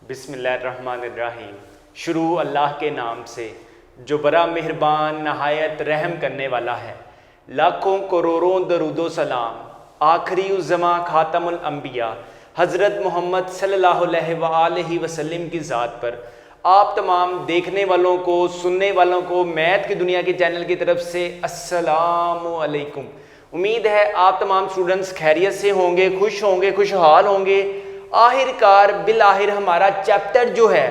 बिस्मिल्लाहिर्रहमानिर्रहीम। शुरू अल्लाह के नाम से जो बड़ा मेहरबान नहायत रहम करने वाला है। लाखों करोड़ों दरूदो सलाम आखिरी उज़्ज़मा खातमुल अंबिया हज़रत मोहम्मद सल्लल्लाहु अलैहि वसल्लम की ज़ात पर। आप तमाम देखने वालों को, सुनने वालों को मैथ की दुनिया के चैनल की तरफ से अस्सलामु अलैकुम। उम्मीद है आप तमाम स्टूडेंट्स खैरियत से होंगे, खुश होंगे, खुशहाल होंगे। आखिरकार बिल आखिर हमारा चैप्टर जो है,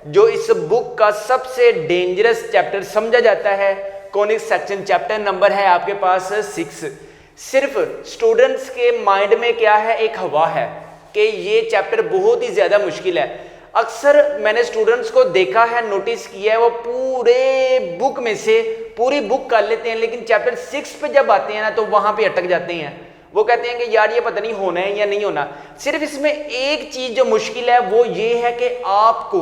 जो इस बुक का सबसे डेंजरस चैप्टर समझा जाता है, कॉनिक सेक्शन चैप्टर नंबर है आपके पास 6। सिर्फ स्टूडेंट्स के माइंड में क्या है, एक हवा है कि ये चैप्टर बहुत ही ज़्यादा मुश्किल है। अक्सर मैंने स्टूडेंट्स को देखा है, नोटिस किया है, वो पूरे बुक में से पूरी बुक कर लेते हैं, लेकिन चैप्टर 6 पे जब आते हैं ना तो वहाँ पे अटक जाते हैं। वो कहते हैं कि यार ये पता नहीं होना है या नहीं होना। सिर्फ इसमें एक चीज़ जो मुश्किल है वो ये है कि आपको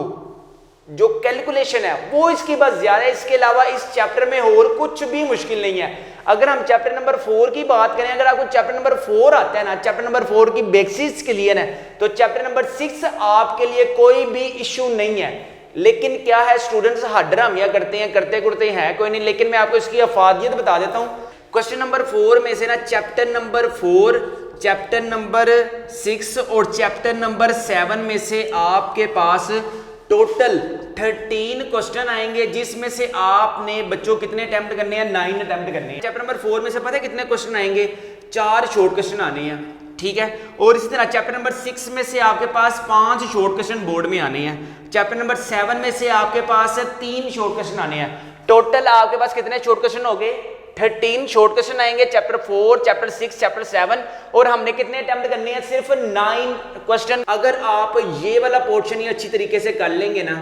जो कैलकुलेशन है वो इसकी बस ज़्यादा है। इसके अलावा इस चैप्टर में और कुछ भी मुश्किल नहीं है। अगर हम चैप्टर नंबर 4 की बात करें, अगर आपको चैप्टर नंबर 4 आता है ना, चैप्टर नंबर 4 की बेसिक्स क्लियर है, तो चैप्टर नंबर 6 आपके लिए कोई भी इश्यू नहीं है। लेकिन क्या है, स्टूडेंट्स हड्डरामियाँ करते हैं, करते करते हैं कोई नहीं, लेकिन मैं आपको इसकी अफादियत बता देता हूँ। क्वेश्चन नंबर 4 में से ना चैप्टर नंबर 4, चैप्टर नंबर 6 और चैप्टर नंबर 7 में से आपके पास टोटल 13 क्वेश्चन आएंगे, जिसमें से आपने बच्चों कितने अटेम्प्ट करने हैं, 9 अटेम्प्ट करने हैं। चैप्टर नंबर 4 में से पता है कितने क्वेश्चन आएंगे, 4 शॉर्ट क्वेश्चन आने हैं, ठीक है। और इसी तरह चैप्टर नंबर 6 में से आपके पास 5 शॉर्ट क्वेश्चन बोर्ड में आने हैं। चैप्टर नंबर 7 में से आपके पास 3 शॉर्ट क्वेश्चन आने हैं। टोटल आपके पास कितने शॉर्ट क्वेश्चन हो गए, 13 शॉर्ट क्वेश्चन आएंगे चैप्टर 4, चैप्टर 6, चैप्टर 7। और हमने कितने अटेम्प्ट करने हैं, सिर्फ 9 क्वेश्चन। अगर आप ये वाला पोर्शन ही अच्छी तरीके से कर लेंगे ना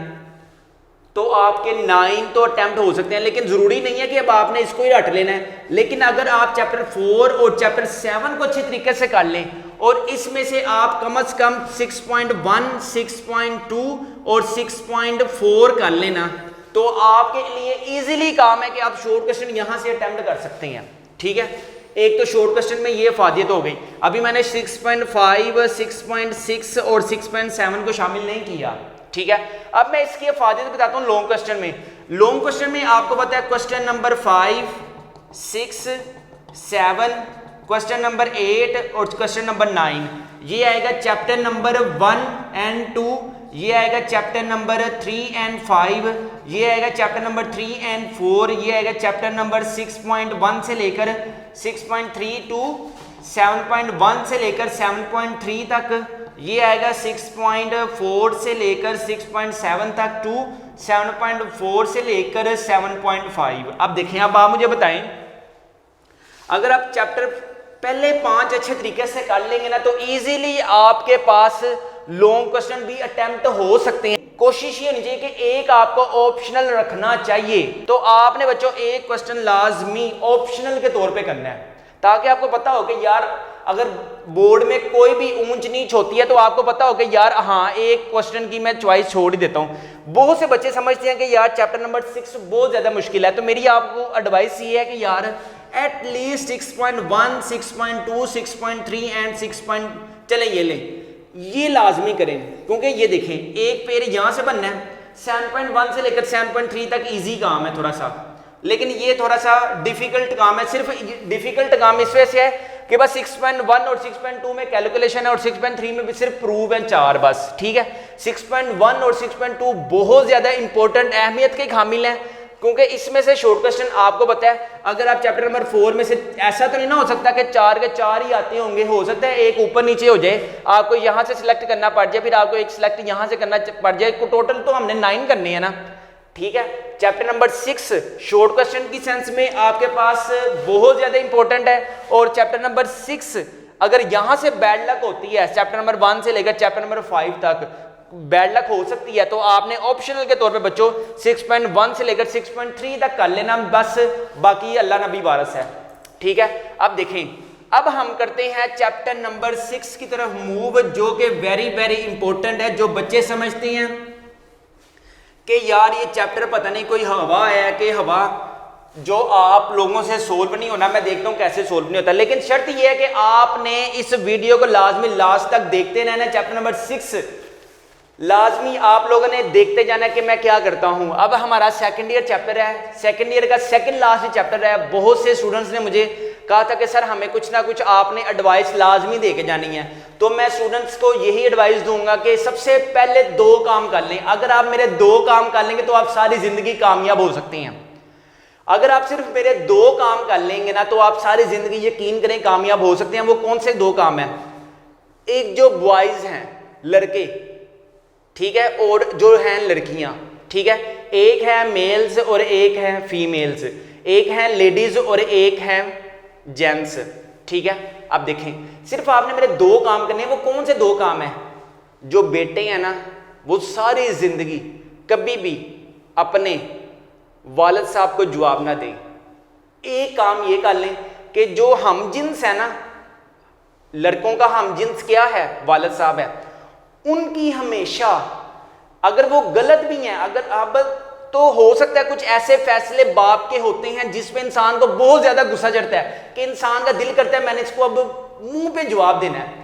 तो आपके 9 तो अटेम्प्ट हो सकते हैं, लेकिन जरूरी नहीं है कि अब आपने इसको ही रट लेना है। लेकिन अगर आप चैप्टर 4 और चैप्टर 7 को अच्छी तरीके से कर लें और इसमें से आप कम से कम 6.1, 6.2 और 6.4 कर लेना तो आपके लिए इजीली काम है कि आप शॉर्ट क्वेश्चन यहां से अटेम्प्ट कर सकते हैं, ठीक है। एक तो शॉर्ट क्वेश्चन में ये फायदियत हो गई। अभी मैंने 6.5, 6.6 और 6.7 को शामिल नहीं किया, ठीक है। अब मैं इसकी फायदियत बताता हूं लॉन्ग क्वेश्चन में। लॉन्ग क्वेश्चन में आपको पता है क्वेश्चन नंबर 5, 6, 7, क्वेश्चन नंबर 8 और क्वेश्चन नंबर 9, ये आएगा चैप्टर नंबर 1 एंड 2, ये आएगा चैप्टर नंबर 3 एंड 5, ये आएगा चैप्टर नंबर 3 एंड 4, ये आएगा चैप्टर नंबर 6.1 से लेकर 6.3 टू 7.1 से लेकर 7.3 तक, ये आएगा 6.4 से लेकर 6.7 तक टू 7.4 से लेकर 7.5। अब देखें, अब आप मुझे बताएं, अगर आप चैप्टर पहले 5 अच्छे तरीके से कर लेंगे ना तो इजीली आपके पास लॉन्ग क्वेश्चन भी अटेम्प्ट हो सकते हैं। कोशिश ये होनी चाहिए कि एक आपको ऑप्शनल रखना चाहिए। तो आपने बच्चों एक क्वेश्चन लाजमी ऑप्शनल के तौर पे करना है, ताकि आपको पता हो कि यार अगर बोर्ड में कोई भी ऊंच नीच होती है तो आपको पता हो कि यार हाँ, एक क्वेश्चन की मैं चॉइस छोड़ ही देता हूँ। बहुत से बच्चे समझते हैं कि यार चैप्टर नंबर 6 बहुत ज्यादा मुश्किल है, तो मेरी आपको एडवाइस ये है कि यार एटलीस्ट 6.1, 6.2, 6.3 एंड 6. चले ये लें, ये लाजमी करें, क्योंकि ये देखें एक पेड़ यहां से बनना है, 7.1 से लेकर 7.3 तक इजी काम है थोड़ा सा, लेकिन ये थोड़ा सा डिफिकल्ट काम है। सिर्फ डिफिकल्ट काम इस वजह से है कि बस 6.1 और 6.2 में कैलकुलेशन है और 6.3 में भी सिर्फ प्रूव है 4 बस, ठीक है। 6.1 और 6.2 बहुत ज्यादा इंपॉर्टेंट अहमियत के शामिल हैं, क्योंकि इसमें से शॉर्ट क्वेश्चन आपको पता है, अगर आप चैप्टर नंबर 4 में से, ऐसा तो नहीं ना हो सकता कि 4 के 4 ही आते होंगे, हो सकता है एक ऊपर नीचे हो जाए, आपको यहां से सिलेक्ट करना पड़ जाए, फिर आपको एक सिलेक्ट यहां से करना पड़ जाए, टोटल तो हमने 9 करने हैं ना, ठीक है। चैप्टर नंबर 6 शॉर्ट क्वेश्चन की सेंस में आपके पास बहुत ज्यादा इंपॉर्टेंट है। और चैप्टर नंबर 6 अगर यहां से बैड लक होती है, चैप्टर नंबर 1 से लेकर चैप्टर नंबर 5 तक बैड लक हो सकती है, तो आपने ऑप्शनल के तौर पे बच्चों 6.1 से लेकर 6.3 तक कर लेना, बस बाकी अल्लाह नबी वारस है, ठीक है। अब देखें, अब हम करते हैं चैप्टर नंबर 6 की तरफ मूव, जो कि वेरी वेरी इंपॉर्टेंट है। जो बच्चे समझते हैं कि यार ये चैप्टर पता नहीं कोई हवा है कि हवा, जो आप लोगों से सोल्व नहीं होना, मैं देखता हूं कैसे सोल्व नहीं होता, लेकिन शर्त यह है कि आपने इस वीडियो को लाजमी लास्ट तक देखते रहना। चैप्टर नंबर 6 लाजमी आप लोगों ने देखते जाना कि मैं क्या करता हूं। अब हमारा सेकंड ईयर चैप्टर है, सेकंड ईयर का सेकंड लास्ट चैप्टर है। बहुत से स्टूडेंट्स ने मुझे कहा था कि सर हमें कुछ ना कुछ आपने एडवाइस लाजमी दे के जानी है। तो मैं स्टूडेंट्स को यही एडवाइस दूंगा कि सबसे पहले 2 काम कर लें। अगर आप मेरे 2 काम कर लेंगे तो आप सारी जिंदगी कामयाब हो सकते हैं। अगर आप सिर्फ मेरे 2 काम कर लेंगे ना तो आप सारी जिंदगी यकीन करें कामयाब हो सकते हैं। वो कौन से 2 काम हैं? एक जो बॉयज हैं, लड़के, ठीक है, और जो हैं लड़कियां, ठीक है, एक है मेल्स और एक है फीमेल्स, एक है लेडीज और एक है जेंट्स, ठीक है। अब देखें सिर्फ आपने मेरे 2 काम करने हैं। वो कौन से 2 काम हैं? जो बेटे हैं ना वो सारी जिंदगी कभी भी अपने वालिद साहब को जवाब ना दें। एक काम ये कर लें कि जो हम जिन्स है ना, लड़कों का हम जिन्स क्या है? वालिद साहब है। उनकी हमेशा, अगर वो गलत भी हैं, अगर अब तो हो सकता है कुछ ऐसे फैसले बाप के होते हैं जिसमें इंसान को बहुत ज्यादा गुस्सा चढ़ता है कि इंसान का दिल करता है मैंने इसको अब मुंह पे जवाब देना है।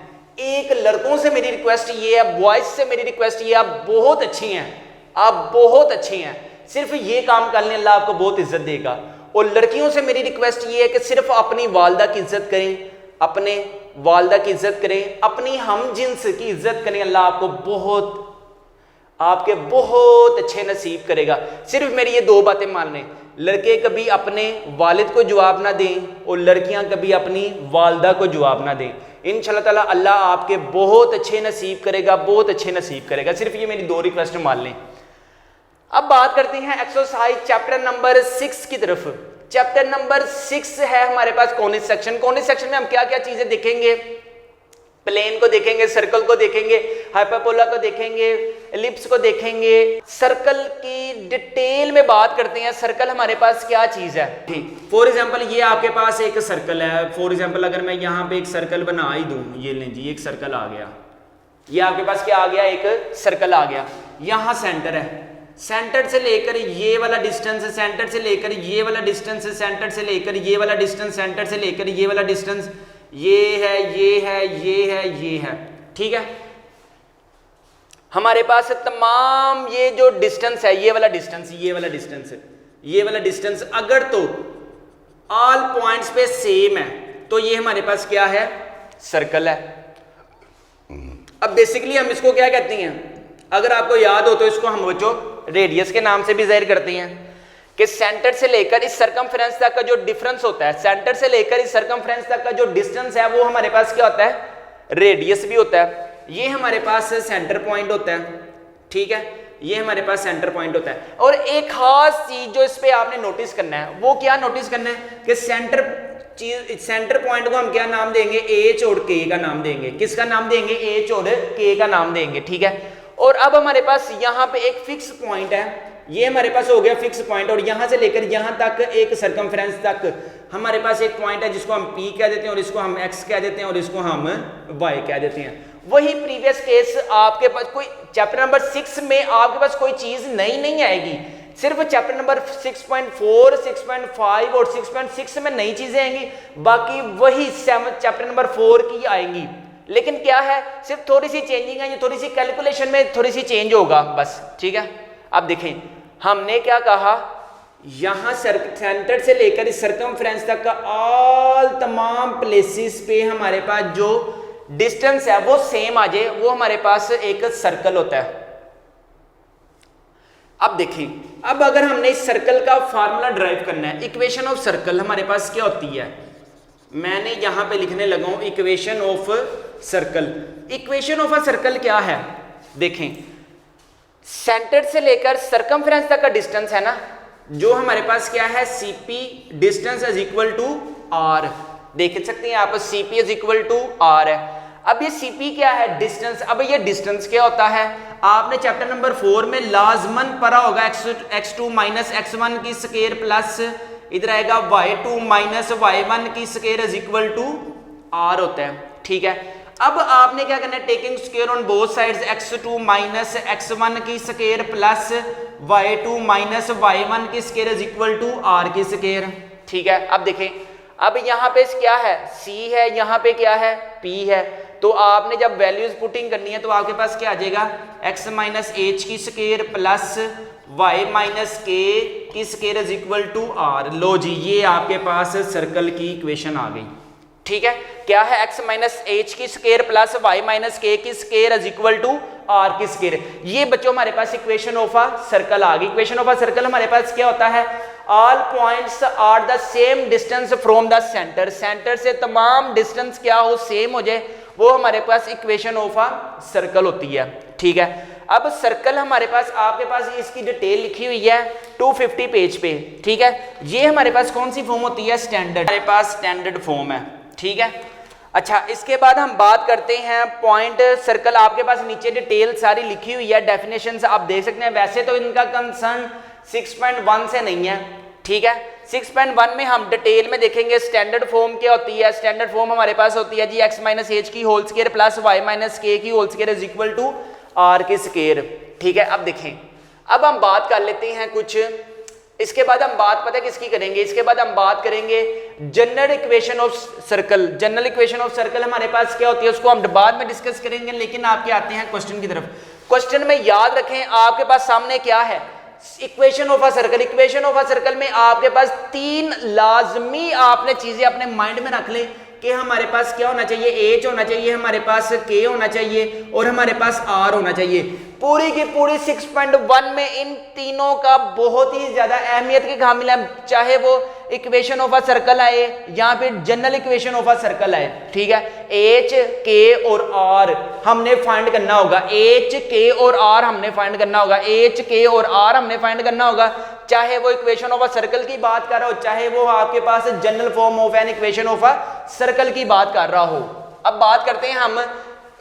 एक लड़कों से मेरी रिक्वेस्ट ये है, बॉयज से मेरी रिक्वेस्ट ये, आप बहुत अच्छी हैं, आप बहुत अच्छी हैं, सिर्फ ये काम कर लें, अल्लाह आपको बहुत इज्जत देगा। और लड़कियों से मेरी रिक्वेस्ट ये है कि सिर्फ अपनी वालदा की इज्जत करें, अपने वालदा की इज्जत करें, अपनी हम जिन्स की इज्जत करें, अल्लाह आपको बहुत, आपके बहुत अच्छे नसीब करेगा। सिर्फ मेरी ये 2 बातें मान लें। लड़के कभी अपने वालिद को जवाब ना दें और लड़कियां कभी अपनी वालदा को जवाब ना दें। इंशाल्लाह ताला अल्लाह आपके बहुत अच्छे नसीब करेगा, बहुत अच्छे नसीब करेगा। सिर्फ ये मेरी 2 रिक्वेस्ट मान लें। अब बात करते हैं एक्सरसाइज चैप्टर नंबर 6 की तरफ। चैप्टर नंबर 6 है हमारे पास कॉनिक सेक्शन। कॉनिक सेक्शन में हम क्या क्या चीजें देखेंगे? प्लेन को देखेंगे, सर्कल को देखेंगे, हाइपरबोला को देखेंगे, एलिप्स को देखेंगे। सर्कल की डिटेल में बात करते हैं। सर्कल हमारे पास क्या चीज है? ठीक, फॉर एग्जांपल ये आपके पास एक सर्कल है। फॉर एग्जांपल अगर मैं यहाँ पे एक सर्कल बना ही दूं, ये लें जी, एक सर्कल आ गया, ये आपके पास क्या आ गया? एक सर्कल आ गया। यहाँ सेंटर है, सेंटर से लेकर ये वाला डिस्टेंस, सेंटर से लेकर ये वाला डिस्टेंस, सेंटर से लेकर ये वाला डिस्टेंस, सेंटर से लेकर ये वाला डिस्टेंस, ये है, ये है, ये है, ये है, ठीक है। हमारे पास तमाम ये जो डिस्टेंस है, ये वाला डिस्टेंस, ये वाला डिस्टेंस, ये वाला डिस्टेंस अगर तो ऑल पॉइंट्स पे सेम है तो ये हमारे पास क्या है? सर्कल है। अब बेसिकली हम इसको क्या कहते हैं? अगर आपको याद हो तो इसको हम बच्चों रेडियस के नाम से भी जाहिर करते हैं कि सेंटर से लेकर इस सरकमफ्रेंस तक का जो डिफरेंस होता है, सेंटर से लेकर इस सरकमफ्रेंस तक का जो डिस्टेंस है वो हमारे पास क्या होता है? रेडियस भी होता है। ये हमारे पास सेंटर पॉइंट होता है, ठीक है, ये हमारे पास सेंटर पॉइंट होता है। और एक खास चीज जो इस पे आपने नोटिस करना है, वो क्या नोटिस करना है कि सेंटर पॉइंट को हम क्या नाम देंगे? एच और के का नाम देंगे। किसका नाम देंगे? एच और के का नाम देंगे, ठीक है। और अब हमारे पास यहाँ पे एक फिक्स पॉइंट है, ये हमारे पास हो गया फिक्स पॉइंट। और यहां से लेकर यहां तक एक सरकमफ्रेंस तक हमारे पास एक पॉइंट है जिसको हम P कह देते हैं और इसको हम X कह देते हैं और इसको हम Y कह देते हैं। वही प्रीवियस केस आपके पास कोई चैप्टर नंबर 6 में आपके पास कोई चीज नई नहीं आएगी। सिर्फ चैप्टर नंबर 6.4, 6.5 और 6.6 में नई चीजें आएंगी, बाकी वही चैप्टर नंबर 4 की आएंगी। लेकिन क्या है, सिर्फ थोड़ी सी चेंजिंग है, ये थोड़ी सी कैलकुलेशन में थोड़ी सी चेंज होगा बस, ठीक है। अब देखें हमने क्या कहा, यहां सेंटर से लेकर इस सरकमफ्रेंस तक का ऑल तमाम प्लेसेस पे हमारे पास जो डिस्टेंस है वो सेम आ जाए, वो हमारे पास एक सर्कल होता है। अब देखें, अब अगर हमने इस सर्कल का फार्मूला ड्राइव करना है, इक्वेशन ऑफ सर्कल हमारे पास क्या होती है? मैंने यहां पे लिखने लगा हूं equation of circle. Equation of a circle क्या है? देखें, सेंटर से लेकर सरकमफ्रेंस तक का डिस्टेंस है ना, जो हमारे पास क्या है? CP distance is equal to R. देख सकते हैं आप, CP is equal to R है। अब ये सीपी क्या है? डिस्टेंस। अब ये डिस्टेंस क्या होता है? आपने चैप्टर नंबर 4 में लाजमन पढ़ा होगा, x2 माइनस x1 की स्क्वायर प्लस इधर आएगा y2 माइनस y1 की square is equal to R होता है, ठीक है। अब आपने क्या करना है? Taking square on both sides, x2 minus x1 की square plus y2 minus y1 की square is equal to r की स्क्वायर, ठीक है। अब देखें, अब यहाँ पे क्या है? c है, यहाँ पे क्या है? p है। तो आपने जब वैल्यूज पुटिंग करनी है तो आपके पास क्या आ जाएगा, x माइनस एच की square plus y minus K की square is equal to r। लो जी, ये आपके पास सर्कल की इक्वेशन आ गई। ठीक है, क्या है, x माइनस एच की square plus y minus K की square is equal to r की स्केयर। ये बच्चों हमारे पास इक्वेशन ऑफ अ सर्कल आ गई। इक्वेशन ऑफ अ सर्कल हमारे पास क्या होता है, all points are the same distance from the centre. Centre से तमाम डिस्टेंस क्या हो, सेम हो जाए, वो हमारे पास इक्वेशन ऑफ अ सर्कल होती है। ठीक है, अब सर्कल हमारे पास, आपके पास इसकी डिटेल लिखी हुई है 250 पेज पे। ठीक है, ये हमारे पास कौन सी फॉर्म होती है, स्टैंडर्ड, हमारे पास स्टैंडर्ड फॉर्म है। ठीक है, अच्छा इसके बाद हम बात करते हैं पॉइंट सर्कल। आपके पास नीचे डिटेल सारी लिखी हुई है, डेफिनेशंस आप देख सकते हैं। वैसे तो इनका कंसर्न 6.1 से नहीं है। ठीक है, 6.1 में हम डिटेल में देखेंगे स्टैंडर्ड फॉर्म क्या होती है। स्टैंडर्ड फॉर्म हमारे पास होती है जी x माइनस एच की whole square plus y minus K की whole square is equal to r की स्केयर। ठीक है, अब देखें, अब हम बात कर लेते हैं कुछ, इसके बाद हम बात पता है किसकी करेंगे, इसके बाद हम बात करेंगे general equation of circle. General equation of circle हमारे पास क्या होती है, उसको हम बाद में डिस्कस करेंगे। लेकिन आपके आते हैं क्वेश्चन की तरफ। क्वेश्चन में याद रखें, आपके पास सामने क्या है, equation of a circle. Equation of a circle में आपके पास 3 लाजमी आपने चीजें अपने माइंड में रख लें कि हमारे पास क्या होना चाहिए, एच होना चाहिए, हमारे पास के होना चाहिए और हमारे पास आर होना चाहिए। पूरी की पूरी 6.1 में इन तीनों का बहुत ही ज्यादा अहमियत की शामिल है, चाहे वो इक्वेशन ऑफ अ सर्कल आए या फिर general equation of a circle आए। ठीक है, एच के और आर हमने फाइंड करना होगा, एच के और आर हमने फाइंड करना होगा, एच के और आर हमने फाइंड करना होगा, चाहे वो इक्वेशन ऑफ अ सर्कल की बात कर रहा हो, चाहे वो आपके पास general form of an equation of a circle की बात कर रहा हो। अब बात करते हैं हम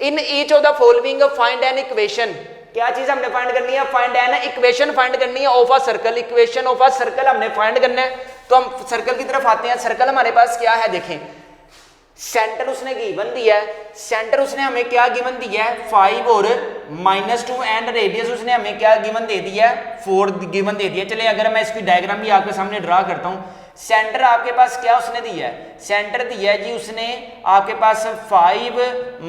in each of the following find an equation. क्या चीज हमने फाइंड करनी है, फाइंड एन इक्वेशन फाइंड करनी है of a circle. Equation of a circle हमने फाइंड करना है, तो हम सर्कल की तरफ आते हैं। सर्कल हमारे पास क्या है, देखें, सेंटर उसने गिवन दिया है, सेंटर उसने हमें क्या गिवन दिया है, 5 और -2 एंड रेडियस उसने हमें क्या गिवन दे दिया है, 4 गिवन दे दिया। चलिए अगर मैं इसकी डायग्राम भी आपके सामने ड्रा करता हूं। सेंटर आपके पास क्या उसने दिया है, सेंटर दिया है जी उसने आपके पास 5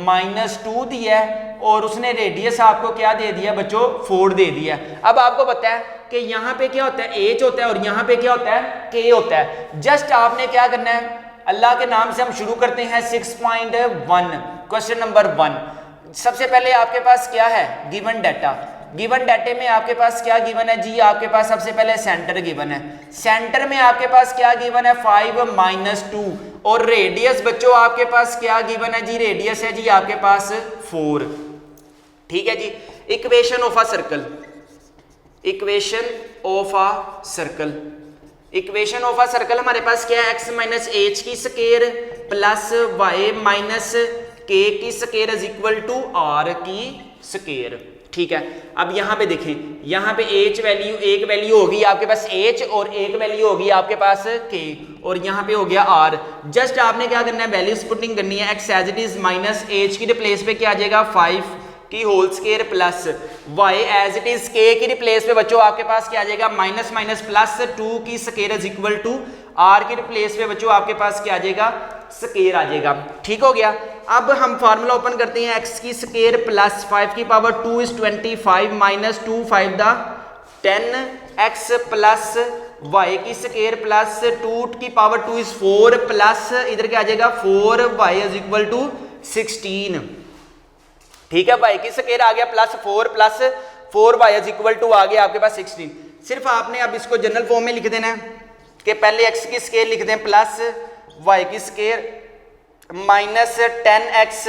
-2 दिया है और उसने रेडियस आपको क्या दे दिया बच्चों, 4 दे दिया। अब आपको पता है कि यहाँ पे क्या होता है, एच होता है और यहाँ पे क्या होता है, के होता है। जस्ट आपने क्या करना है, अल्लाह के नाम से हम शुरू करते हैं 6.1 क्वेश्चन नंबर 1। सबसे पहले आपके पास क्या है, गिवन डाटा। गिवन डाटे में आपके पास क्या गिवन है जी, आपके पास सबसे पहले सेंटर गिवन है। सेंटर में आपके पास क्या गिवन है, 5 -2 और रेडियस बच्चों आपके पास क्या गिवन है जी, रेडियस है जी आपके पास 4। ठीक है जी, equation of a circle, equation of a circle, equation of a circle हमारे पास क्या है, x माइनस एच की square plus y minus K की square is equal to r की स्केयर। ठीक है, अब यहाँ पे देखें, यहाँ पे h वैल्यू, एक वैल्यू होगी आपके पास h और एक वैल्यू होगी आपके पास k और यहाँ पे हो गया r। जस्ट आपने क्या करना है, वैल्यूज पुटिंग करनी है। x as it is minus H की रिप्लेस पे क्या आ जाएगा, 5 की whole square plus y as it is k की रिप्लेस पे बच्चों आपके पास क्या आ जाएगा, माइनस माइनस प्लस 2 की square is equal to r की रिप्लेस पे बच्चों आपके पास क्या आ जाएगा, स्केयर आ जाएगा। ठीक हो गया। अब हम फार्मूला ओपन करते हैं, x की स्केयर प्लस 5 की power 2 is 25 minus 2 5 the 10x plus y की स्केयर प्लस 2 की पावर 2 इज 4 प्लस इधर क्या आ जाएगा 4y इज इक्वल टू 16। ठीक है, y की स्केयर आ गया plus 4y is equal to आ गया आपके पास 16। सिर्फ आपने अब इसको जनरल फॉर्म में लिख देना है कि पहले x की स्केयर लिख दें प्लस y की स्केयर माइनस 10x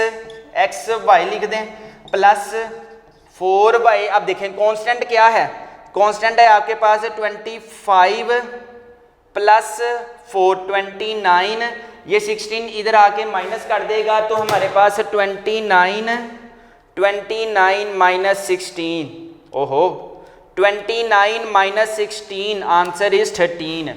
y लिख दें प्लस 4y। अब देखें कांस्टेंट क्या है, कांस्टेंट है आपके पास 25 प्लस 4 29, ये 16 इधर आके माइनस कर देगा तो हमारे पास 29 माइनस 16, ओहो 29 माइनस 16 आंसर इज 13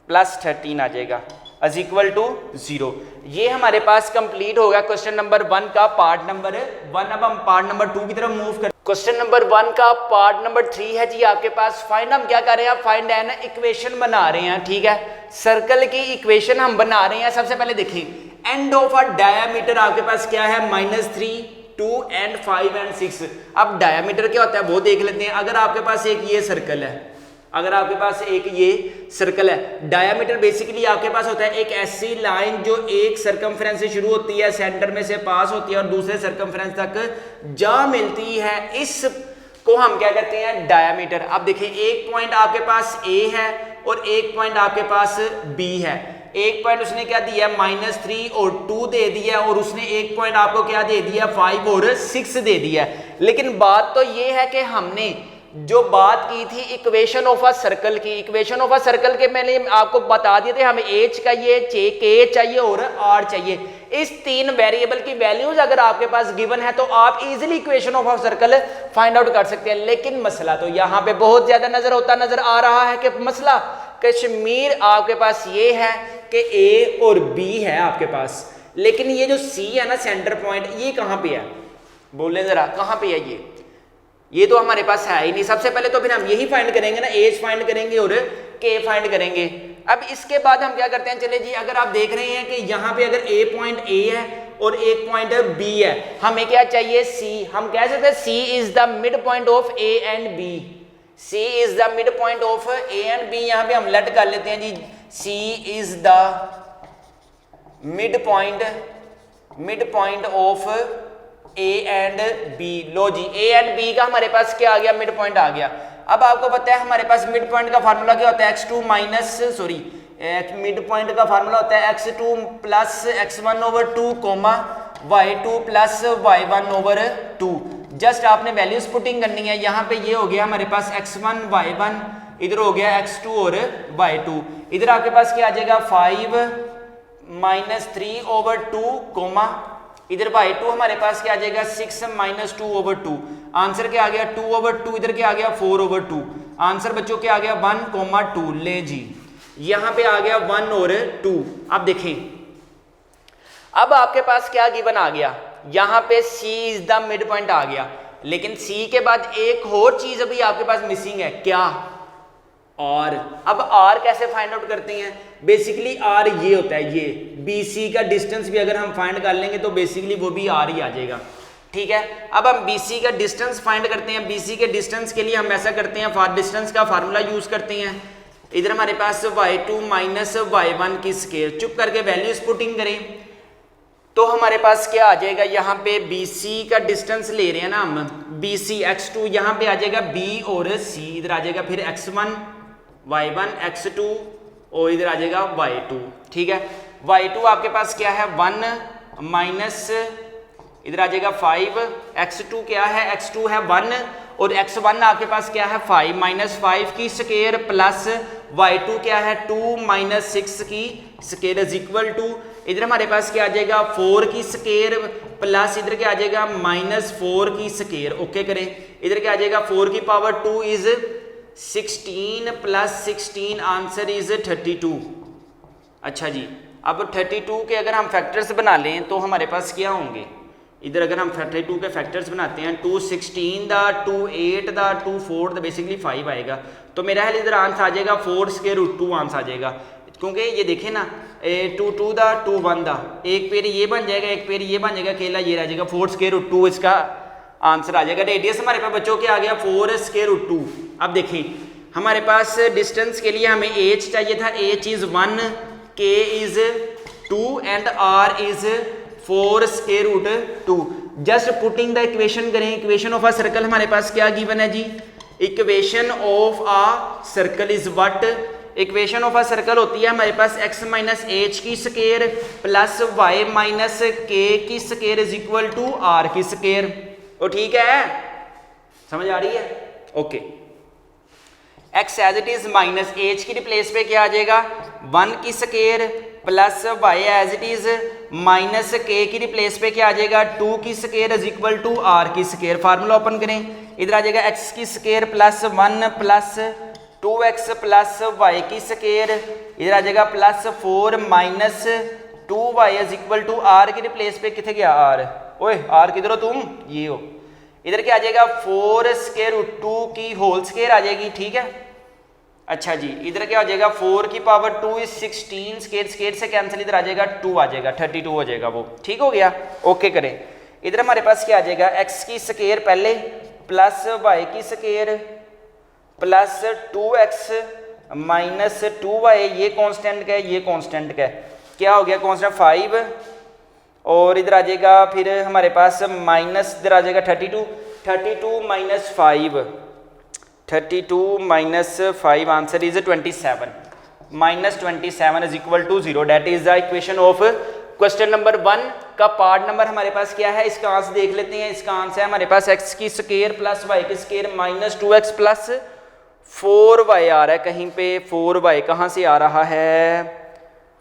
प्लस 13 आ जाएगा इज इक्वल टू 0। ये हमारे पास कंप्लीट होगा क्वेश्चन नंबर 1 का पार्ट नंबर 1। अब हम पार्ट नंबर 2 की तरफ मूव कर क्वेश्चन नंबर 1 का पार्ट नंबर 3 है जी आपके पास। फाइंड हम क्या कर रहे हैं, फाइंड एन इक्वेशन बना रहे हैं, ठीक है। सर्कल की इक्वेशन हम बना रहे हैं। सबसे पहले देखिए, एंड ऑफ अ डायामीटर आपके पास क्या है, -3, 2 एंड 5 एंड 6। अब डायामीटर क्या होता है वो देख लेते हैं। अगर आपके पास एक ये सर्कल है, अगर आपके पास एक ये सर्कल है, डायामीटर बेसिकली आपके पास होता है एक ऐसी लाइन जो एक सर्कमफ्रेंस से शुरू होती है, सेंटर में से पास होती है और दूसरे सर्कमफ्रेंस तक जा मिलती है, इस को हम क्या कहते हैं, डायामीटर। अब देखिए, एक पॉइंट आपके पास ए है और एक पॉइंट आपके पास बी है। एक पॉइंट उसने क्या दिया, -3 और 2 दे दिया, और उसने एक पॉइंट आपको क्या दे दिया, 5 और 6 दे दिया। लेकिन बात तो ये है कि हमने जो बात की थी इक्वेशन ऑफ अ सर्कल की, इक्वेशन ऑफ अ सर्कल के मैंने आपको बता दिए थे, हमें एच चाहिए, के चाहिए और आर चाहिए। इस 3 वेरिएबल की वैल्यूज अगर आपके पास गिवन है तो आप easily equation of a circle find out कर सकते हैं। लेकिन मसला तो यहाँ पे बहुत ज्यादा नजर आ रहा है कि मसला कश्मीर आपके पास ये है कि ए और बी है आपके पास, लेकिन ये जो सी है ना, सेंटर पॉइंट, ये कहाँ पे है, बोले जरा कहाँ पे है ये तो हमारे पास है ही नहीं। सबसे पहले तो फिर हम यही फाइंड करेंगे ना, एज फाइंड करेंगे और के फाइंड करेंगे। अब इसके बाद हम क्या करते हैं, चले जी, अगर आप देख रहे हैं कि यहाँ पे अगर ए पॉइंट ए है और एक पॉइंट बी है, हमें क्या चाहिए, सी। हम कह सकते हैं C is the mid point of A and B, C is the mid point of A and B. यहाँ पे हम लेट कर लेते हैं जी, C is the mid point of A and B. लो जी, ए एंड बी का हमारे पास क्या आ गया, मिड पॉइंट आ गया। अब आपको पता है हमारे पास मिड पॉइंट का फार्मूला क्या होता है, मिड पॉइंट का फार्मूला होता है x2 plus x1/2 comma y2 plus y1/2। Just आपने वैल्यूज पुटिंग करनी है। यहाँ पे ये हो गया हमारे पास x1 y1, इधर हो गया x2 और y2। इधर आपके पास क्या आ जाएगा, 5 - 3/2 कोमा, इधर y2 हमारे पास क्या आ जाएगा, 6 - 2/2। आंसर क्या आ गया, 2/2। इधर क्या आ गया, 4/2। आंसर बच्चों क्या आ गया, 1,2। ले जी, यहां पे आ गया 1 और 2। अब देखें, अब आपके पास क्या गिवन आ गया, यहां पे C is the mid point आ गया। लेकिन C के बाद एक और चीज अभी आपके पास मिसिंग है, क्या, R। अब R कैसे फाइंड आउट करते हैं, बेसिकली R ये होता है, ये BC का डिस्टेंस भी अगर हम फाइंड कर लेंगे तो बेसिकली वो भी R ही आ जाएगा, ठीक है। अब हम BC का डिस्टेंस फाइंड करते हैं। BC के डिस्टेंस के लिए हम ऐसा करते हैं, फॉर डिस्टेंस का फार्मूला यूज करते हैं। इधर हमारे पास y2 माइनस y1 की स्केयर, चुप करके वैल्यूज पुटिंग करें तो हमारे पास क्या आ जाएगा, यहाँ पे BC का डिस्टेंस ले रहे हैं ना हम, BC x2, यहाँ पे आ जाएगा B और C, इधर आ जाएगा फिर x1 y1 x2 और इधर आ जाएगा y2, ठीक है। y2 आपके पास क्या है, 1 माइनस, इधर आ जाएगा 5, x2 क्या है, x2 है 1 और x1 आपके पास क्या है, 5 - 5 की स्केयर प्लस y2 क्या है, 2 - 6 की स्केयर इज इक्वल टू, इधर हमारे पास क्या आ जाएगा, 4 की स्केयर प्लस इधर क्या आ जाएगा, -4 की स्केयर। ओके करें, इधर क्या आ जाएगा, 4 की power 2 is 16 plus 16, answer is 32। अच्छा जी, अब 32 के अगर हम फैक्टर्स बना लें तो हमारे पास क्या होंगे, इधर अगर हम 32 के फैक्टर्स बनाते हैं, 2 16 दा, 2 8 दा, 2 4 दा, बेसिकली 5 आएगा। तो मेरा है इधर आंसर आ जाएगा 4 स्क्वायर रूट 2 आंसर आ जाएगा, क्योंकि ये देखें ना, 2 2 दा, 2 1 दा, एक पेड़ ये बन जाएगा, एक पेड़ ये बन जाएगा, अकेला ये रह जाएगा, 4 स्क्वायर रूट 2 इसका आंसर आ जाएगा। रेडियस हमारे पास बच्चों के आ गया 4 स्क्वायर रूट 2। अब देखें, हमारे पास डिस्टेंस के लिए हमें एच चाहिए था, H is 1, K is 2 and R is 4 square root 2। Just putting the equation करें, इक्वेशन ऑफ अ सर्कल हमारे पास क्या गिवन है जी, equation of a circle is what, equation of a circle होती है हमारे पास x माइनस एच की square plus y minus K की square is equal to r की स्केयर। तो ठीक है, समझ आ रही है, okay. x as it is minus H की रिप्लेस पे क्या आ जाएगा, 1 की square plus y as it is minus K की रिप्लेस पे क्या आ जाएगा, 2 की square is equal to r की स्केयर। फार्मूला ओपन करें, इधर आ जाएगा x की square plus 1 plus 2x plus y की स्केयर, इधर आ जाएगा plus 4 minus 2y is equal to r की रिप्लेस पे किथे गया r, ओए r किधर हो तुम, ये हो, इधर क्या आ जाएगा 4 स्क्वायर रूट 2 की होल स्क्वायर आ जाएगी, ठीक है। अच्छा जी, इधर क्या हो जाएगा 4 की पावर 2 इज 16, स्क्वायर स्क्वायर से कैंसिल, इधर आ जाएगा 2 आ जाएगा, 32 हो जाएगा वो, ठीक हो गया। ओके करें, इधर हमारे पास क्या आ जाएगा x की स्क्वायर पहले प्लस y की square plus 2x minus 2y, ये कांस्टेंट का है, ये कांस्टेंट का है, क्या हो गया कांस्टेंट 5, और इधर आ जाएगा फिर हमारे पास माइनस, इधर आ जाएगा 32 minus 5, 32 minus 5 answer is 27, minus 27 is equal to 0। That is the equation of question number 1 का पार्ट नंबर हमारे पास क्या है, इसका आंसर देख लेते हैं। इसका आंसर है हमारे पास x की स्क्वायर प्लस y की square minus 2x plus 4y आ रहा है कहीं पे, 4y कहाँ से आ रहा है,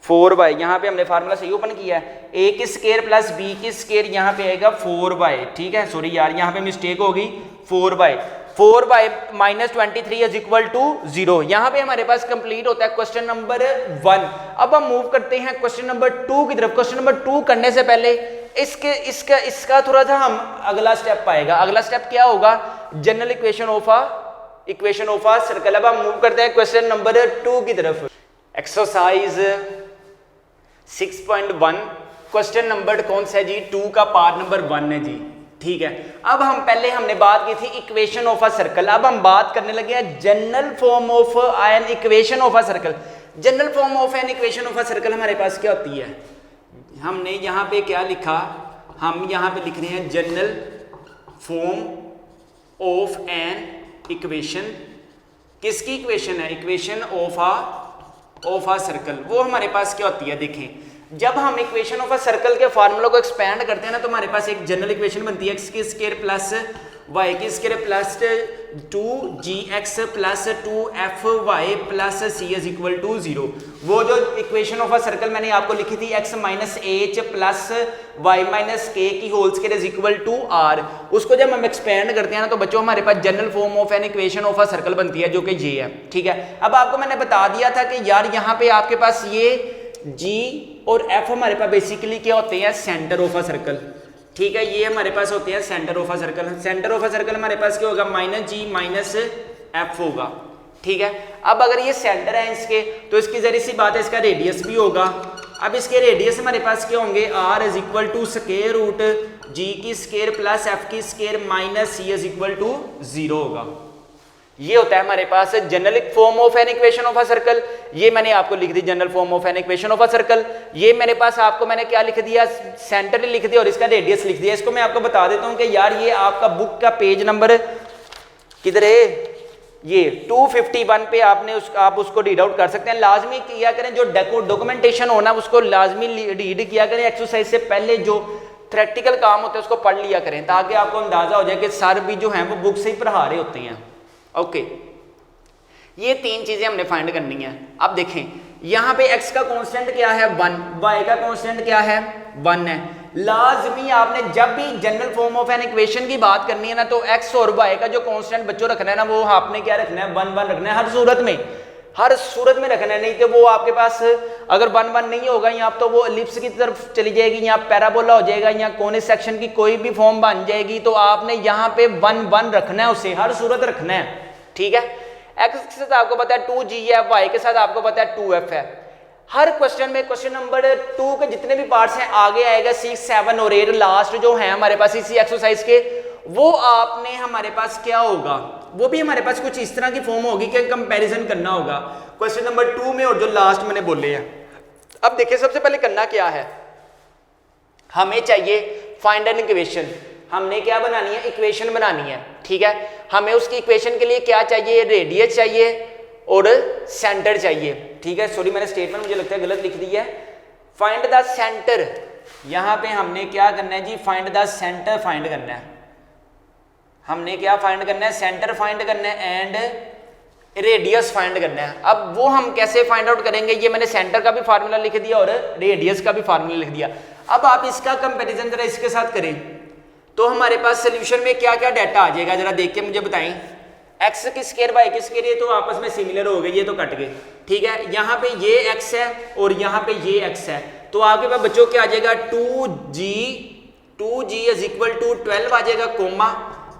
4y, यहाँ पे हमने फार्मूला सही ओपन किया है, a की स्क्वायर प्लस b की स्क्वायर, यहाँ पे आएगा 4y, ठीक है, सॉरी यार यहाँ पे मिस्टेक होगी, 4y minus 23 is equal to 0। यहाँ पे हमारे पास कंप्लीट होता है क्वेश्चन नंबर 1। अब हम मूव करते हैं क्वेश्चन नंबर 2 की तरफ। क्वेश्चन नंबर 2 करने से पहले इसका थोड़ा सा हम अगला स्टेप आएगा। अगला स्टेप क्या होगा, general equation of a circle. अब हम मूव करते हैं क्वेश्चन नंबर 2 की तरफ। एक्सरसाइज 6.1 क्वेश्चन नंबर कौन सा है जी, 2 का पार्ट नंबर 1 है जी, ठीक है। अब हमने बात की थी इक्वेशन ऑफ अ सर्कल, अब हम बात करने लगे हैं general form of an equation of a circle. General form of an equation of a circle हमारे पास क्या होती है, हमने यहाँ पे क्या लिखा, हम यहाँ पे लिख रहे हैं general form of an equation. किसकी इक्वेशन है, इक्वेशन ऑफ अ सर्कल। वो हमारे पास क्या होती है, देखें जब हम इक्वेशन ऑफ अ सर्कल के फार्मूला को एक्सपेंड करते हैं ना, तो हमारे पास एक जनरल इक्वेशन बनती है x की स्क्वायर प्लस y की square plus 2gx plus 2fy plus c is equal to 0। वो जो इक्वेशन ऑफ अ सर्कल मैंने आपको लिखी थी x minus H plus y minus K की whole square is equal to r, उसको जब हम एक्सपेंड करते हैं ना, तो बच्चों हमारे पास general form of an equation of a circle बनती है, जो कि ये है, ठीक है। अब आपको मैंने बता दिया था कि यार यहाँ पे आपके पास ये g और f हमारे पास बेसिकली क्या होते हैं, सेंटर ऑफ अ सर्कल, ठीक है। ये हमारे पास होते हैं centre of a circle. Centre of a circle हमारे पास क्या होगा, माइनस g माइनस f होगा, ठीक है। अब अगर ये सेंटर है इसके, तो इसकी जरी सी बात है, इसका रेडियस भी होगा। अब इसके रेडियस हमारे पास क्या होंगे, r is equal to square root g की स्क्वायर प्लस f की square minus c is equal to 0 होगा। ये होता है हमारे पास general form of an equation of a circle. ये मैंने आपको लिख दी general form of an equation of a circle. ये मेरे पास आपको मैंने क्या लिख दिया, सेंटर लिख दिया और इसका रेडियस लिख दिया। इसको मैं आपको बता देता हूं कि यार ये आपका बुक का पेज नंबर किधर है, ये 251 पे आप उसको रीड आउट कर सकते हैं। लाजमी किया करें, जो डॉक्यूमेंटेशन होना उसको लाजमी रीड किया करें। एक्सरसाइज से पहले जो प्रैक्टिकल काम होते हैं उसको पढ़ लिया करें, ताकि आपको अंदाजा हो जाए कि सर भी जो हैं वो बुक से ही पढ़ा रहे होते हैं। ओके, ये 3 चीजें हमने फाइंड करनी है। अब देखें यहाँ पे x का कांस्टेंट क्या है 1, y का कांस्टेंट क्या है 1 है। लाजमी आपने जब भी general form of an equation की बात करनी है ना, तो x और y का जो कांस्टेंट बच्चों रखना है ना, वो आपने क्या रखना है 1 1 रखना है, हर सूरत में रखना है। नहीं तो वो आपके पास अगर 1 1 नहीं होगा, या तो वो एलिप्स की तरफ चली जाएगी, या पैराबोला हो जाएगा, या कोने सेक्शन की कोई भी फॉर्म बन जाएगी। तो आपने यहाँ पे 1 1 रखना है, उसे हर सूरत रखना है, ठीक है। x के साथ आपको पता है 2g है, y के साथ आपको पता है 2f है। हर क्वेश्चन में क्वेश्चन नंबर 2 के जितने भी पार्ट्स हैं आगे आएगा 6 7 और 8 लास्ट जो है हमारे पास इसी एक्सरसाइज के, वो आपने हमारे पास क्या होगा, वो भी हमारे पास कुछ इस तरह की फॉर्म होगी कि कंपैरिजन करना होगा क्वेश्चन नंबर 2 में और जो लास्ट मैंने बोले हैं। अब देखिए सबसे पहले करना क्या है, हमें चाहिए फाइंड एन इक्वेशन। हमने क्या बनानी है, इक्वेशन बनानी है, ठीक है। हमें उसकी इक्वेशन के लिए क्या चाहिए, रेडियस चाहिए और सेंटर चाहिए, ठीक है। सॉरी मैंने स्टेटमेंट मुझे लगता है गलत लिख दी है। फाइंड द सेंटर, यहां पे हमने क्या करना है जी, फाइंड द सेंटर फाइंड करना है। हमने क्या फाइंड करना है, सेंटर फाइंड करना है एंड रेडियस फाइंड करना है। अब वो हम कैसे फाइंड आउट करेंगे, ये मैंने सेंटर का भी फार्मूला लिख दिया और रेडियस का भी फार्मूला लिख दिया। अब आप इसका कंपैरिजन जरा इसके साथ करें, तो हमारे पास सोल्यूशन में क्या क्या डाटा आ जाएगा, जरा देख के मुझे बताएं। x की स्क्वायर बाय की स्क्वायर, ये तो आपस में सिमिलर हो गए, ये तो कट गए, ठीक है। यहाँ पे ये x है और यहाँ पे ये x है, तो आपके पास बच्चों क्या आ जाएगा 2g इज इक्वल टू 12 आ जाएगा, comma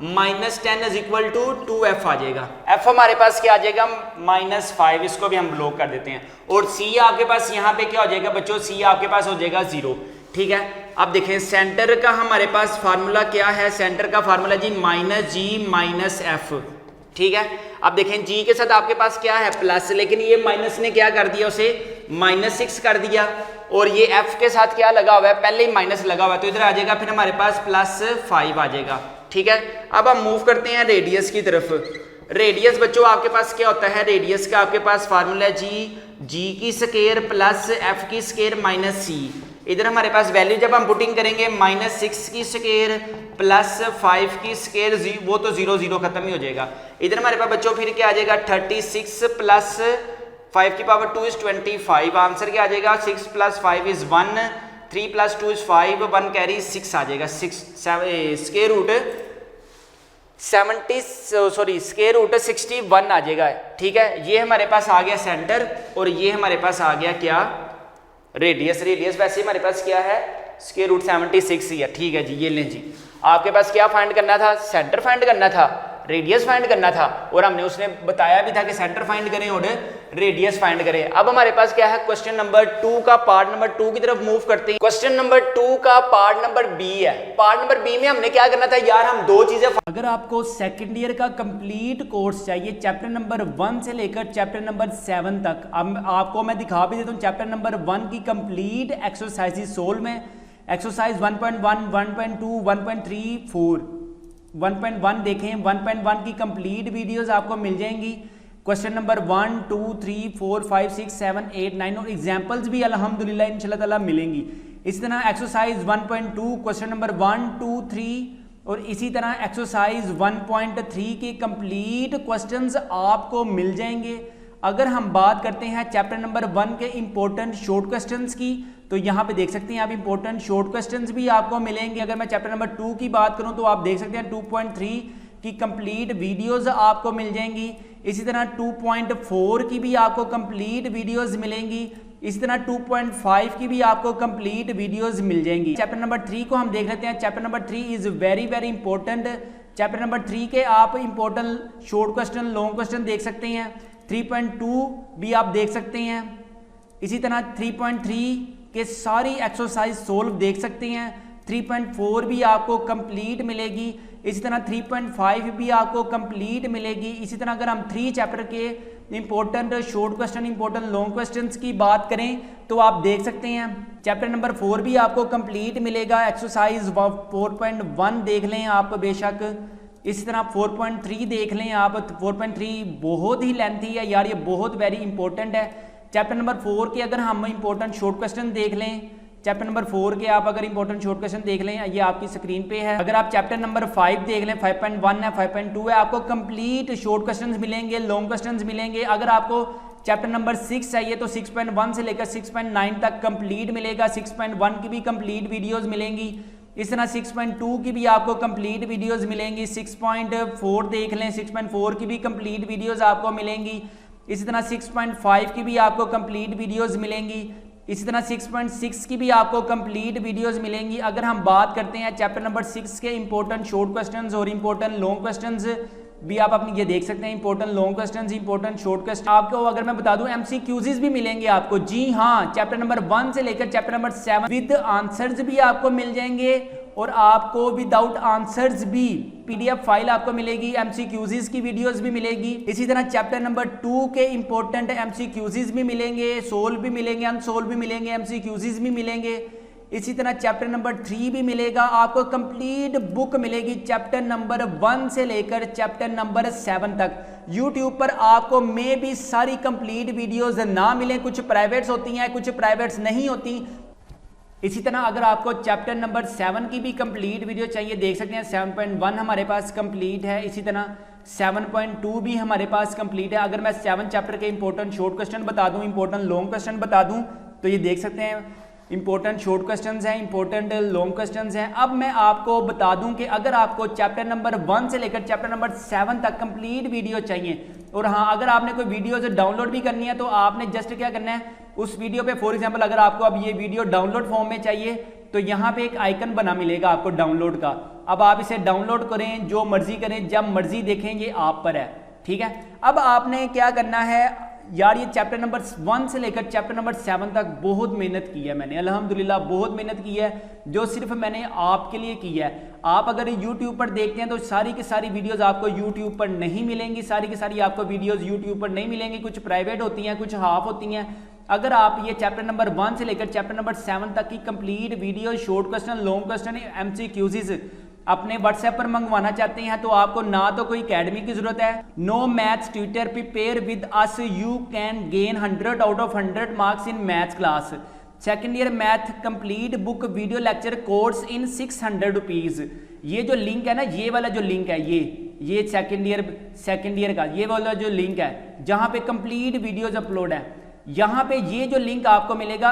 -10 is equal to 2f आ जाएगा। f हमारे पास क्या आ जाएगा -5, इसको भी हम ब्लॉक कर देते हैं। और c आपके पास यहाँ पे क्या हो जाएगा बच्चों, c आपके पास हो जाएगा 0। ठीक है, अब देखें सेंटर का हमारे पास फार्मूला क्या है, सेंटर का फार्मूला जी -g -f। ठीक है, अब देखें g के साथ आपके पास क्या है प्लस, लेकिन ये माइनस ने क्या कर दिया उसे -6 कर दिया, और ये f के साथ क्या लगा हुआ है, पहले ही माइनस लगा हुआ है, तो इधर आ जाएगा फिर हमारे पास +5 आ जाएगा। ठीक है, अब हम मूव करते हैं रेडियस की तरफ। रेडियस बच्चों आपके पास क्या होता है, रेडियस का आपके पास फार्मूला जी की स्क्वायर प्लस f की स्क्वायर -c। इधर हमारे पास वैल्यू जब हम पुटिंग करेंगे -6 की स्क्वायर प्लस 5 की स्क्वायर, वो तो 0 0 खत्म ही हो जाएगा। इधर हमारे पास बच्चों फिर क्या आ जाएगा 36 प्लस 5 की पावर 2 इज 25। आंसर क्या आ जाएगा 6 plus 5 is 1, 3 plus 2 is 5, 1 carry 6 आ जाएगा। स्क्वायर रूट 61 आ जाएगा। ठीक है, ये हमारे पास आ गया सेंटर, और ये हमारे पास आ गया क्या रेडियस। रेडियस वैसे हमारे पास क्या है स्क्वायर रूट 76 ही है। ठीक है जी, ये लें जी, आपके पास क्या फाइंड करना था, सेंटर फाइंड करना था, रेडियस फाइंड करना था, और हमने उसने बताया भी था कि सेंटर फाइंड करें और रेडियस फाइंड करें। अब हमारे पास क्या है क्वेश्चन नंबर 2 का पार्ट नंबर 2 की तरफ मूव करते हैं। क्वेश्चन नंबर 2 का पार्ट नंबर बी है। पार्ट नंबर बी में हमने क्या करना था यार, हम दो चीजें, अगर आपको सेकंड ईयर का कंप्लीट कोर्स चाहिए चैप्टर नंबर 1 से लेकर चैप्टर नंबर 7 तक, अब आपको मैं दिखा भी देता हूँ चैप्टर नंबर 1 की कंप्लीट एक्सरसाइज सोल्व में, एक्सरसाइज 1.1, 1.2, 1.3, 4, 1.1 देखें, 1.1 की कंप्लीट वीडियोस आपको मिल जाएंगी। क्वेश्चन नंबर 1, 2, 3, 4, 5, 6, 7, 8, 9 और एग्जाम्पल्स भी अल्हम्दुलिल्लाह इंशाल्लाह ताला मिलेंगी। इसी तरह एक्सरसाइज 1.2 क्वेश्चन नंबर 1, 2, 3 और इसी तरह एक्सरसाइज 1.3 के कंप्लीट क्वेश्चंस आपको मिल जाएंगे। अगर हम बात करते हैं चैप्टर नंबर 1 के इंपॉर्टेंट शॉर्ट क्वेश्चंस की, तो यहाँ पे देख सकते हैं आप इंपॉर्टेंट शॉर्ट क्वेश्चंस भी आपको मिलेंगे। अगर मैं चैप्टर नंबर 2 की बात करूँ तो आप देख सकते हैं 2.3 की कंप्लीट वीडियोस आपको मिल जाएंगी। इसी तरह 2.4 की भी आपको कंप्लीट वीडियोस मिलेंगी। इसी तरह 2.5 की भी आपको कंप्लीट वीडियोस मिल जाएंगी। चैप्टर नंबर 3 को हम देख लेते हैं। Chapter number 3 is very very important. Chapter number 3 के आप important short question, long question देख सकते हैं। 3.2 भी आप देख सकते हैं। इसी तरह 3.3 के सारी एक्सरसाइज सोल्व देख सकते हैं। 3.4 भी आपको कंप्लीट मिलेगी। इसी तरह 3.5 भी आपको कंप्लीट मिलेगी। इसी तरह अगर हम 3 चैप्टर के important short question, important long questions की बात करें तो आप देख सकते हैं चैप्टर नंबर 4 भी आपको कंप्लीट मिलेगा। एक्सरसाइज 4.1 देख लें आप बेशक। इसी तरह 4.3 देख लें आप। 4.3 बहुत ही लेंथी है यार, ये बहुत वेरी इंपॉर्टेंट है। चैप्टर नंबर 4 के अगर हम इंपॉर्टेंट शॉर्ट क्वेश्चन देख लें, चैप्टर नंबर 4 के आप अगर इंपॉर्टेंट शॉर्ट क्वेश्चन देख लें, ये आपकी स्क्रीन पे है। अगर आप चैप्टर नंबर 5 देख लें, 5.1 है, 5.2 है, आपको कंप्लीट शॉर्ट क्वेश्चंस मिलेंगे, लॉन्ग क्वेश्चंस मिलेंगे। अगर आपको चैप्टर नंबर 6 चाहिए तो 6.1 से लेकर 6.9 तक कंप्लीट मिलेगा। 6.1 की भी कंप्लीट वीडियोस मिलेंगी। इस तरह 6.2 की भी आपको कंप्लीट वीडियोस मिलेंगी। 6.4 देख लें, 6.4 की भी कंप्लीट वीडियोस आपको मिलेंगी। इसी तरह 6.5 की भी आपको कंप्लीट वीडियोस मिलेंगी। इसी तरह 6.6 की भी आपको कंप्लीट वीडियोस मिलेंगी। अगर हम बात करते हैं चैप्टर नंबर 6 के इंपॉर्टेंट शॉर्ट क्वेश्चंस और इंपॉर्टेंट लॉन्ग क्वेश्चंस भी आप अपनी ये देख सकते हैं। Important long questions, important short question आपको अगर मैं बता दूं MCQs भी मिलेंगे आपको। जी हाँ, चैप्टर नंबर 1 से लेकर चैप्टर नंबर 7 विद आंसर्स भी आपको मिल जाएंगे और आपको विदाउट आंसर्स भी PDF फाइल आपको मिलेगी। MCQs की वीडियोस भी मिलेगी। इसी तरह चैप्टर नंबर 2 के इंपॉर्टेंट MCQs भी मिलेंगे, सोल्व भी मिलेंगे, अनसोल्व भी मिलेंगे, MCQs भी मिलेंगे। इसी तरह चैप्टर नंबर 3 भी मिलेगा आपको। कंप्लीट बुक मिलेगी चैप्टर नंबर 1 से लेकर चैप्टर नंबर 7 तक। यूट्यूब पर आपको मे भी सारी कंप्लीट वीडियोस ना मिलें, कुछ प्राइवेट्स होती हैं, कुछ प्राइवेट्स नहीं होती। इसी तरह अगर आपको चैप्टर नंबर 7 की भी कंप्लीट वीडियो चाहिए, देख सकते हैं 7.1 हमारे पास कंप्लीट है। इसी तरह 7.2 भी हमारे पास कंप्लीट है। अगर मैं 7 चैप्टर के इंपॉर्टेंट शॉर्ट क्वेश्चन बता दूं, इंपॉर्टेंट लॉन्ग क्वेश्चन बता दूं, तो ये देख सकते हैं इंपॉर्टेंट शॉर्ट क्वेश्चंस हैं, इंपॉर्टेंट लॉन्ग क्वेश्चंस हैं। अब मैं आपको बता दूं कि अगर आपको चैप्टर नंबर 1 से लेकर चैप्टर नंबर 7 तक कंप्लीट वीडियो चाहिए, और हाँ अगर आपने कोई वीडियो जो डाउनलोड भी करनी है तो आपने जस्ट क्या करना है, उस वीडियो पे फॉर एग्जांपल अगर आपको अब ये वीडियो डाउनलोड फॉर्म में चाहिए तो यहाँ पे एक आइकन बना मिलेगा आपको डाउनलोड का, अब आप इसे डाउनलोड करें, जो मर्जी करें, जब मर्जी देखें, ये आप पर है। ठीक है, अब आपने क्या करना है यार, ये चैप्टर नंबर 1 से लेकर चैप्टर नंबर 7 तक बहुत मेहनत की है मैंने, अल्हम्दुलिल्लाह बहुत मेहनत की है, जो सिर्फ मैंने आपके लिए की है। आप अगर YouTube पर देखते हैं तो सारी की सारी वीडियोस आपको YouTube पर नहीं मिलेंगी, सारी की सारी आपको वीडियोस YouTube पर नहीं मिलेंगी, कुछ प्राइवेट होती हैं, कुछ हाफ होती हैं। अगर आप ये चैप्टर नंबर 1 से लेकर चैप्टर नंबर 7 तक की complete video, short question, long question, MCQs अपने WhatsApp पर मंगवाना चाहते हैं तो आपको ना तो कोई अकेडमी की जरूरत है, no maths tutor, prepare with us, you can gain 100 out of 100 marks in maths class, second year math complete book video lecture course in 600 rupees. ये जो लिंक है ना, ये वाला जो लिंक है, ये सेकेंड ईयर का ये वाला जो लिंक है जहाँ पे कंप्लीट वीडियोज अपलोड है, यहाँ पे ये जो लिंक आपको मिलेगा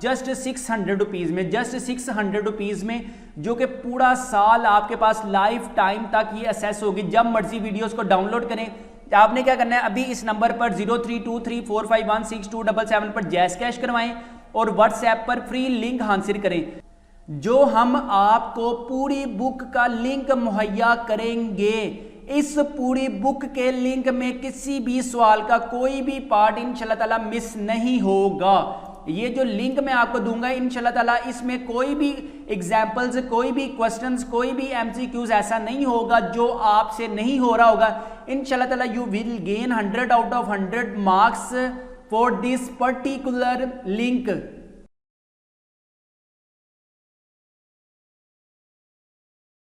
जस्ट 600 रुपीज़ में, जस्ट 600 रुपीज़ में, जो कि पूरा साल आपके पास लाइफ टाइम तक ये असेस होगी। जब मर्जी वीडियोस को डाउनलोड करें। आपने क्या करना है, अभी इस नंबर पर 0323451677 पर जैस कैश करवाएं और व्हाट्सएप पर फ्री लिंक हासिल करें, जो हम आपको पूरी बुक का लिंक मुहैया करेंगे। इस पूरी बुक के लिंक में किसी भी सवाल का कोई भी पार्ट इंशाल्लाह ताला मिस नहीं होगा। ये जो लिंक मैं आपको दूंगा इंशाल्लाह ताला, इसमें कोई भी एग्जाम्पल्स, कोई भी क्वेश्चंस, कोई भी MCQs ऐसा नहीं होगा जो आपसे नहीं हो रहा होगा। इंशाल्लाह ताला you will gain 100 out of 100 marks for this particular link.